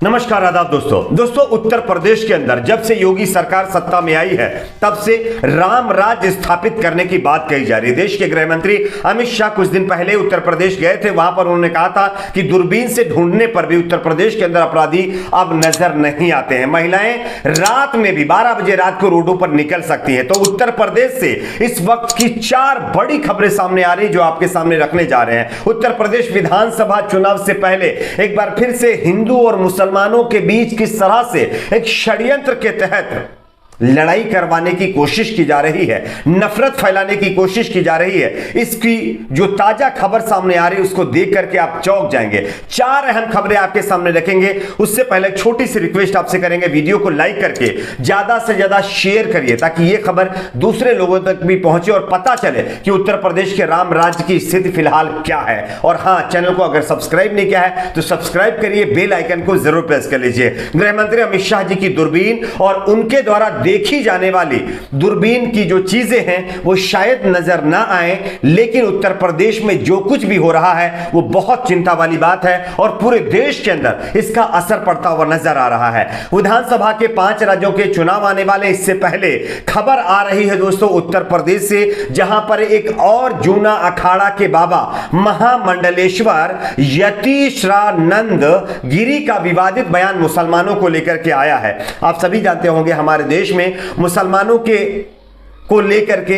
नमस्कार आदाब दोस्तों उत्तर प्रदेश के अंदर जब से योगी सरकार सत्ता में आई है तब से राम राज्य स्थापित करने की बात कही जा रही है। देश के गृह मंत्री अमित शाह कुछ दिन पहले उत्तर प्रदेश गए थे। वहां पर उन्होंने कहा था कि दूरबीन से ढूंढने पर भी उत्तर प्रदेश के अंदर अपराधी अब नजर नहीं आते हैं। महिलाएं रात में भी 12 बजे रात को रोडों पर निकल सकती हैं। तो उत्तर प्रदेश से इस वक्त की 4 बड़ी खबरें सामने आ रही जो आपके सामने रखने जा रहे हैं। उत्तर प्रदेश विधानसभा चुनाव से पहले एक बार फिर से हिंदू और मुसलमानों के बीच किस तरह से एक षड्यंत्र के तहत लड़ाई करवाने की कोशिश की जा रही है, नफरत फैलाने की कोशिश की जा रही है, इसकी जो ताजा खबर सामने आ रही है उसको देख करके आप चौंक जाएंगे। 4 अहम खबरें आपके सामने रखेंगे। उससे पहले छोटी सी रिक्वेस्ट आपसे करेंगे, वीडियो को लाइक करके ज्यादा से ज्यादा शेयर करिए ताकि यह खबर दूसरे लोगों तक भी पहुंचे और पता चले कि उत्तर प्रदेश के राम राज्य की स्थिति फिलहाल क्या है। और हां, चैनल को अगर सब्सक्राइब नहीं किया है तो सब्सक्राइब करिए, बेल आइकन को जरूर प्रेस कर लीजिए। गृह मंत्री अमित शाह जी की दूरबीन और उनके द्वारा देखी जाने वाली दूरबीन की जो चीजें हैं वो शायद नजर ना आए, लेकिन उत्तर प्रदेश में जो कुछ भी हो रहा है वो बहुत चिंता वाली बात है और पूरे देश के अंदर इसका असर पड़ता हुआ नजर आ रहा है। विधानसभा के 5 राज्यों के चुनाव आने वाले, इससे पहले खबर आ रही है दोस्तों उत्तर प्रदेश से, जहां पर एक और जूना अखाड़ा के बाबा महामंडलेश्वर यतीश्वरानंद गिरी का विवादित बयान मुसलमानों को लेकर के आया है। आप सभी जानते होंगे हमारे देश में मुसलमानों को लेकर के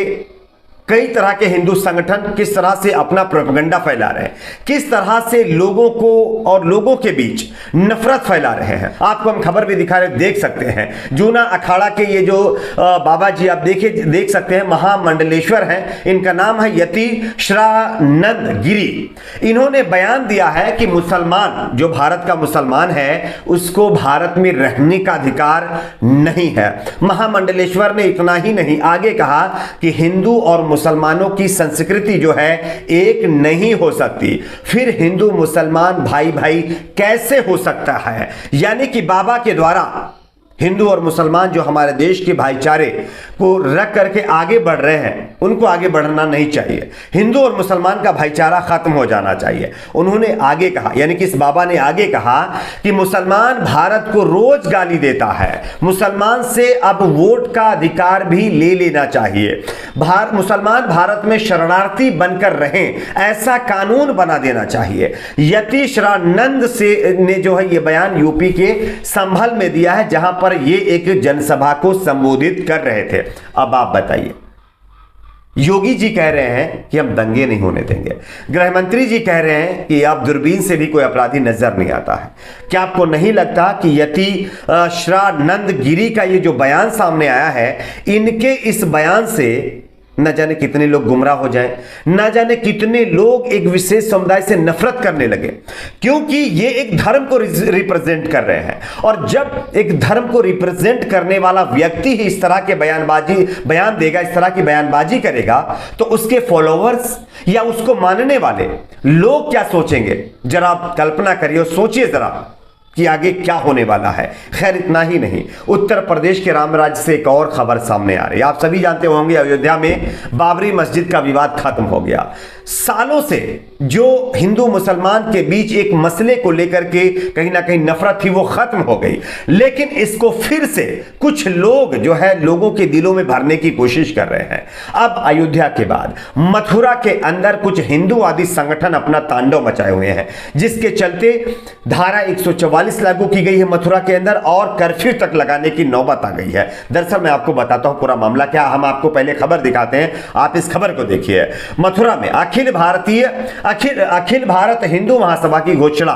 कई तरह के हिंदू संगठन किस तरह से अपना प्रोपेगेंडा फैला रहे हैं, किस तरह से लोगों को और लोगों के बीच नफरत फैला रहे हैं। आपको हम खबर भी दिखा रहे, देख सकते हैं जूना अखाड़ा के ये जो बाबा जी आप देख सकते हैं, महामंडलेश्वर हैं, इनका नाम है यतीश्वरानंद गिरी। इन्होंने बयान दिया है कि मुसलमान जो भारत का मुसलमान है उसको भारत में रहने का अधिकार नहीं है। महामंडलेश्वर ने इतना ही नहीं, आगे कहा कि हिंदू और मुसलमानों की संस्कृति जो है एक नहीं हो सकती, फिर हिंदू मुसलमान भाई भाई कैसे हो सकता है। यानी कि बाबा के द्वारा हिंदू और मुसलमान जो हमारे देश के भाईचारे को रख करके आगे बढ़ रहे हैं, उनको आगे बढ़ना नहीं चाहिए। हिंदू और मुसलमान का भाईचारा खत्म हो जाना चाहिए। उन्होंने आगे कहा, यानी कि इस बाबा ने आगे कहा कि मुसलमान भारत को रोज गाली देता है, मुसलमान से अब वोट का अधिकार भी ले लेना चाहिए। मुसलमान भारत में शरणार्थी बनकर रहें, ऐसा कानून बना देना चाहिए। यतीश्वरानंद से ने जो है ये बयान यूपी के संभल में दिया है, जहां पर ये एक जनसभा को संबोधित कर रहे थे। अब आप बताइए, योगी जी कह रहे हैं कि हम दंगे नहीं होने देंगे, गृह मंत्री जी कह रहे हैं कि आप दूरबीन से भी कोई अपराधी नजर नहीं आता है। क्या आपको नहीं लगता कि यतीश्वरानंद गिरी का ये जो बयान सामने आया है, इनके इस बयान से न जाने कितने लोग गुमराह हो जाएं, न जाने कितने लोग एक विशेष समुदाय से नफरत करने लगे, क्योंकि ये एक धर्म को रिप्रेजेंट कर रहे हैं। और जब एक धर्म को रिप्रेजेंट करने वाला व्यक्ति ही इस तरह के बयान देगा, इस तरह की बयानबाजी करेगा, तो उसके फॉलोअर्स या उसको मानने वाले लोग क्या सोचेंगे, जरा आप कल्पना करिए और सोचिए जरा कि आगे क्या होने वाला है। खैर, इतना ही नहीं, उत्तर प्रदेश के राम राज्य से एक और खबर सामने आ रही है। आप सभी जानते होंगे अयोध्या में बाबरी मस्जिद का विवाद खत्म हो गया। सालों से जो हिंदू मुसलमान के बीच एक मसले को लेकर के कहीं ना कहीं नफरत थी वो खत्म हो गई, लेकिन इसको फिर से कुछ लोग जो है लोगों के दिलों में भरने की कोशिश कर रहे हैं। अब अयोध्या के बाद मथुरा के अंदर कुछ हिंदूवादी संगठन अपना तांडव मचाए हुए हैं, जिसके चलते धारा 144 लागू की गई है मथुरा के अंदर और कर्फ्यू तक लगाने की नौबत आ गई है। दरअसल मैं आपको बताता हूं पूरा मामला क्या। हम आपको पहले खबर दिखाते हैं, आप इस खबर को देखिए। मथुरा में अखिल भारत हिंदू महासभा की घोषणा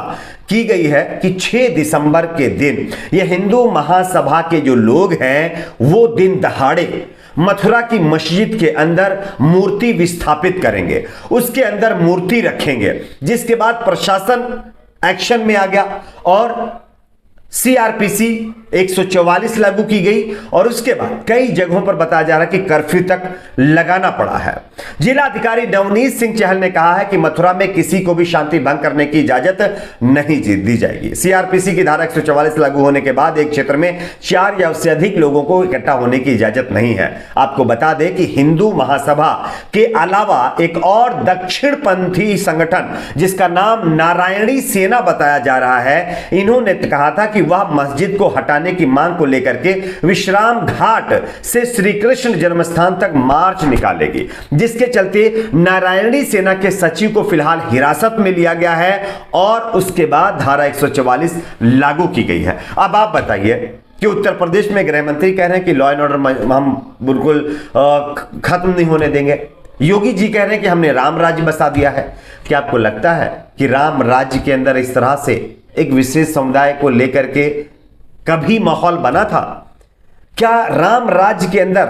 की गई है कि 6 दिसंबर के दिन ये हिंदू महासभा के जो लोग हैं वो दिन दहाड़े मथुरा की मस्जिद के अंदर मूर्ति विस्थापित करेंगे, उसके अंदर मूर्ति रखेंगे, जिसके बाद प्रशासन एक्शन में आ गया और सीआरपीसी 144 लागू की गई और उसके बाद कई जगहों पर बताया जा रहा है कि कर्फ्यू तक लगाना पड़ा है। जिला अधिकारी नवनीत सिंह चहल ने कहा है कि मथुरा में किसी को भी शांति भंग करने की इजाजत नहीं दी जाएगी। सीआरपीसी की धारा 144 लागू होने के बाद एक क्षेत्र में 4 या उससे अधिक लोगों को इकट्ठा होने की इजाजत नहीं है। आपको बता दें कि हिंदू महासभा के अलावा एक और दक्षिणपंथी संगठन जिसका नाम नारायणी सेना बताया जा रहा है, इन्होंने कहा था कि वह मस्जिद को हटाने की मांग को लेकर के विश्राम घाट से श्री कृष्ण जन्मस्थान तक मार्च निकालेगी, जिसके चलते नारायणी सेना के सचिव को फिलहाल हिरासत में लिया गया है और उसके बाद धारा 144 लागू की गई है। अब आप बताइए कि उत्तर प्रदेश में गृह मंत्री कह रहे हैं कि लॉ एंड ऑर्डर हम बिल्कुल खत्म नहीं होने देंगे। योगी जी कह रहे हैं कि हमने राम राज्य बसा दिया है। क्या आपको लगता है कि राम राज्य के अंदर इस तरह से एक विशेष समुदाय को लेकर के कभी माहौल बना था? क्या राम राज्य के अंदर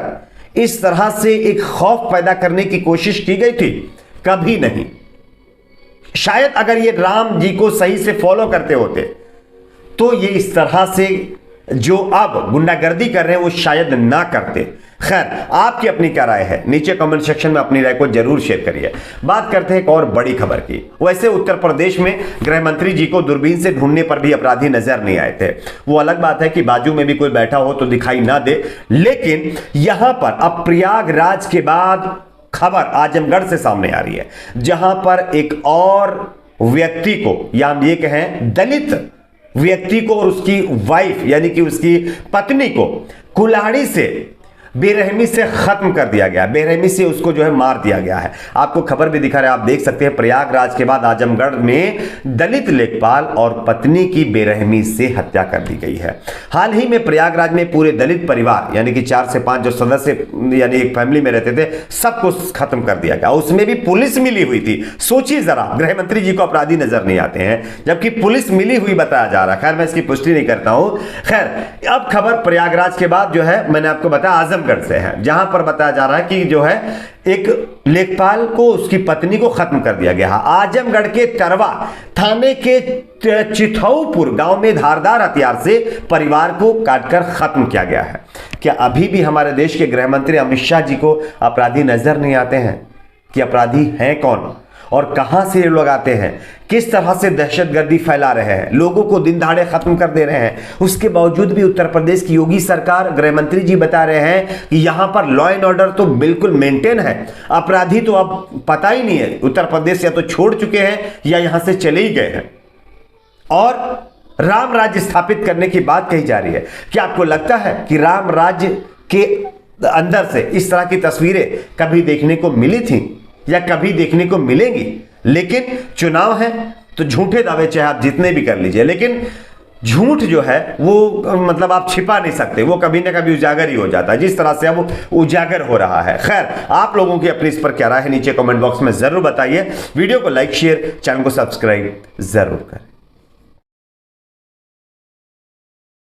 इस तरह से एक खौफ पैदा करने की कोशिश की गई थी? कभी नहीं। शायद अगर ये राम जी को सही से फॉलो करते होते तो ये इस तरह से जो अब गुंडागर्दी कर रहे हैं वो शायद ना करते। खैर, आपकी अपनी क्या राय है? नीचे कमेंट सेक्शन में अपनी राय को जरूर शेयर करिए। बात करते हैं एक और बड़ी खबर की। वैसे उत्तर प्रदेश में गृह मंत्री जी को दूरबीन से ढूंढने पर भी अपराधी नजर नहीं आए थे। वो अलग बात है कि बाजू में भी कोई बैठा हो तो दिखाई ना दे, लेकिन यहां पर अब प्रयागराज के बाद खबर आजमगढ़ से सामने आ रही है, जहां पर एक और व्यक्ति को, या हम ये कहें दलित व्यक्ति को और उसकी वाइफ यानी कि उसकी पत्नी को कुल्हाड़ी से बेरहमी से खत्म कर दिया गया, बेरहमी से उसको जो है मार दिया गया है। आपको खबर भी दिखा रहे हैं, आप देख सकते हैं। प्रयागराज के बाद आजमगढ़ में दलित लेखपाल और पत्नी की बेरहमी से हत्या कर दी गई है। हाल ही में प्रयागराज में पूरे दलित परिवार यानी कि 4 से 5 जो सदस्य यानी एक फैमिली में रहते थे, सबको खत्म कर दिया गया। उसमें भी पुलिस मिली हुई थी। सोचिए जरा, गृह मंत्री जी को अपराधी नजर नहीं आते हैं जबकि पुलिस मिली हुई बताया जा रहा है। खैर, मैं इसकी पुष्टि नहीं करता हूं। खैर, अब खबर प्रयागराज के बाद जो है मैंने आपको बताया आजमगढ़ से है, जहां पर बताया जा रहा है कि जो है एक लेखपाल को उसकी पत्नी को खत्म कर दिया गया। आजमगढ़ के टरवा थाने के चिथौपुर गांव में धारदार हथियार से परिवार को काटकर खत्म किया गया है। क्या अभी भी हमारे देश के गृह मंत्री अमित शाह जी को अपराधी नजर नहीं आते हैं कि अपराधी हैं कौन और कहां से ये लोग आते हैं? किस तरह से दहशतगर्दी फैला रहे हैं, लोगों को दिन दहाड़े खत्म कर दे रहे हैं। उसके बावजूद भी उत्तर प्रदेश की योगी सरकार, गृह मंत्री जी बता रहे हैं कि यहां पर लॉ एंड ऑर्डर तो बिल्कुल मेंटेन है। अपराधी तो अब पता ही नहीं है, उत्तर प्रदेश या तो छोड़ चुके हैं या यहां से चले ही गए हैं और राम राज्य स्थापित करने की बात कही जा रही है। क्या आपको लगता है कि राम राज्य के अंदर से इस तरह की तस्वीरें कभी देखने को मिली थी या कभी देखने को मिलेंगी? लेकिन चुनाव है तो झूठे दावे चाहे आप जितने भी कर लीजिए, लेकिन झूठ जो है वो मतलब आप छिपा नहीं सकते, वो कभी ना कभी उजागर ही हो जाता है, जिस तरह से अब उजागर हो रहा है। खैर, आप लोगों की अपनी इस पर क्या राय है नीचे कमेंट बॉक्स में जरूर बताइए। वीडियो को लाइक, शेयर, चैनल को सब्सक्राइब जरूर करें।